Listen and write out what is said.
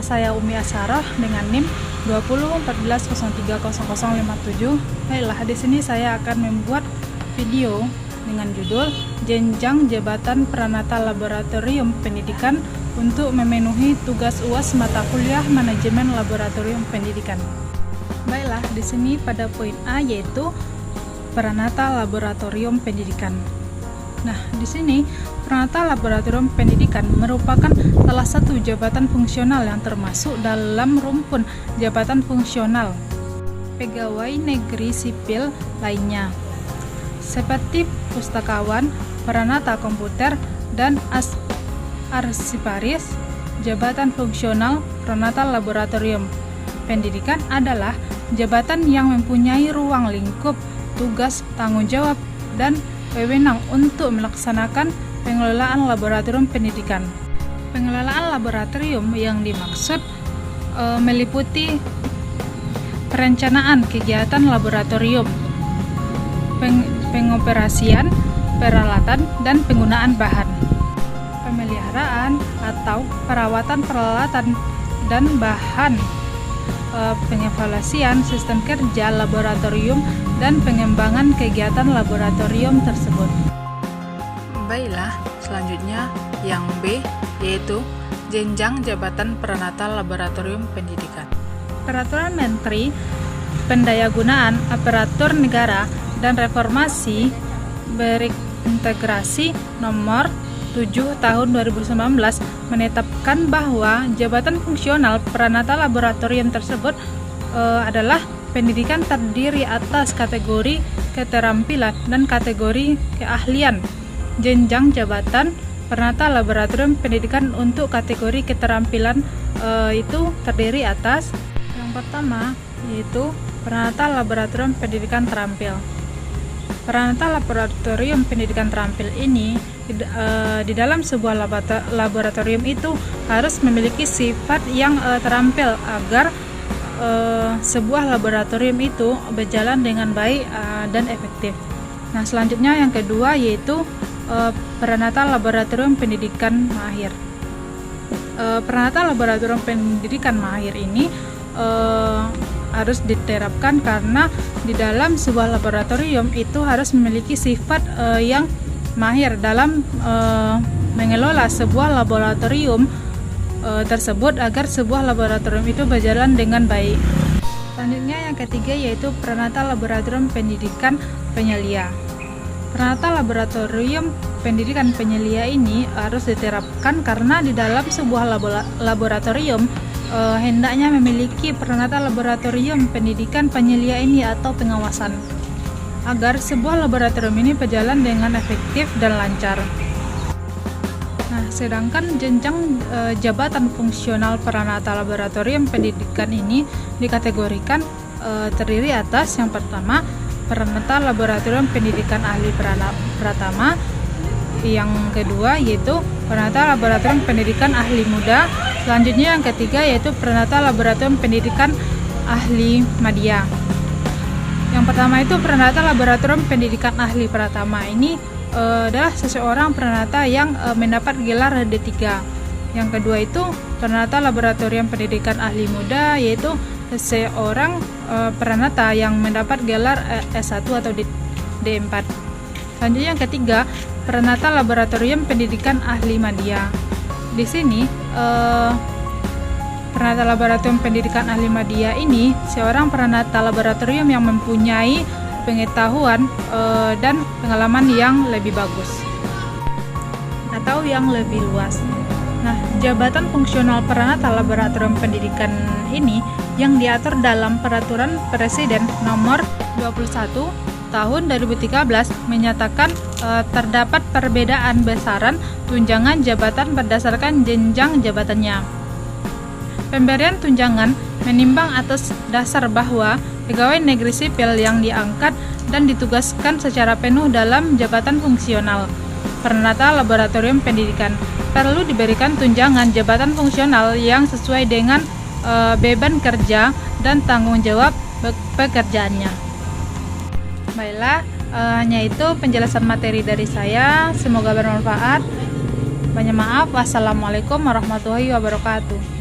saya Umi Asharoh dengan NIM 2014030057. Baiklah, di sini saya akan membuat video dengan judul Jenjang Jabatan Pranata Laboratorium Pendidikan untuk memenuhi tugas UAS mata kuliah Manajemen Laboratorium Pendidikan. Baiklah, di sini pada poin A yaitu Pranata Laboratorium Pendidikan. Nah, di sini Pranata Laboratorium Pendidikan merupakan salah satu jabatan fungsional yang termasuk dalam rumpun jabatan fungsional pegawai negeri sipil lainnya, seperti pustakawan, pranata komputer, dan arsiparis. Jabatan fungsional Pranata Laboratorium Pendidikan adalah jabatan yang mempunyai ruang lingkup, tugas, tanggung jawab, dan wewenang untuk melaksanakan pengelolaan laboratorium pendidikan. Pengelolaan laboratorium yang dimaksud meliputi perencanaan kegiatan laboratorium, pengoperasian peralatan dan penggunaan bahan, pemeliharaan atau perawatan peralatan dan bahan, pengevaluasian sistem kerja laboratorium, dan pengembangan kegiatan laboratorium tersebut. Baiklah, selanjutnya yang B yaitu jenjang jabatan Pranata Laboratorium Pendidikan. Peraturan Menteri Pendayagunaan Aparatur Negara dan Reformasi Berintegrasi Nomor 7 Tahun 2019 menetapkan bahwa jabatan fungsional Pranata Laboratorium tersebut adalah pendidikan terdiri atas kategori keterampilan dan kategori keahlian. Jenjang jabatan Pranata Laboratorium Pendidikan untuk kategori keterampilan itu terdiri atas yang pertama yaitu Pranata Laboratorium Pendidikan Terampil. Pranata Laboratorium Pendidikan Terampil ini di dalam sebuah laboratorium itu harus memiliki sifat yang terampil agar sebuah laboratorium itu berjalan dengan baik dan efektif. Nah, selanjutnya yang kedua yaitu Pranata Laboratorium Pendidikan Mahir. Pranata Laboratorium Pendidikan Mahir ini harus diterapkan karena di dalam sebuah laboratorium itu harus memiliki sifat yang mahir dalam mengelola sebuah laboratorium tersebut agar sebuah laboratorium itu berjalan dengan baik. Selanjutnya yang ketiga yaitu Pranata Laboratorium Pendidikan Penyelia. Pranata Laboratorium Pendidikan Penyelia ini harus diterapkan karena di dalam sebuah laboratorium hendaknya memiliki Pranata Laboratorium Pendidikan Penyelia ini atau pengawasan agar sebuah laboratorium ini berjalan dengan efektif dan lancar. Nah, sedangkan jenjang jabatan fungsional Pranata Laboratorium Pendidikan ini dikategorikan terdiri atas yang pertama Pranata Laboratorium Pendidikan Ahli Pratama, yang kedua yaitu Pranata Laboratorium Pendidikan Ahli Muda, selanjutnya yang ketiga yaitu Pranata Laboratorium Pendidikan Ahli Madya. Yang pertama itu Pranata Laboratorium Pendidikan Ahli Pratama ini adalah seseorang pranata yang mendapat gelar D3. Yang kedua itu Pranata Laboratorium Pendidikan Ahli Muda, yaitu seseorang pranata yang mendapat gelar S1 atau D4. Selanjutnya yang ketiga Pranata Laboratorium Pendidikan Ahli Madya. Di sini Pranata Laboratorium Pendidikan Ahli Madya ini seorang pranata laboratorium yang mempunyai pengetahuan dan pengalaman yang lebih bagus atau yang lebih luas. Nah, jabatan fungsional Pranata Laboratorium Pendidikan ini yang diatur dalam Peraturan Presiden Nomor 21 Tahun 2013 menyatakan terdapat perbedaan besaran tunjangan jabatan berdasarkan jenjang jabatannya. Pemberian tunjangan menimbang atas dasar bahwa pegawai negeri sipil yang diangkat dan ditugaskan secara penuh dalam jabatan fungsional Pranata Laboratorium Pendidikan perlu diberikan tunjangan jabatan fungsional yang sesuai dengan beban kerja dan tanggung jawab pekerjaannya. Baiklah, hanya itu penjelasan materi dari saya. Semoga bermanfaat. Banyak maaf. Wassalamualaikum warahmatullahi wabarakatuh.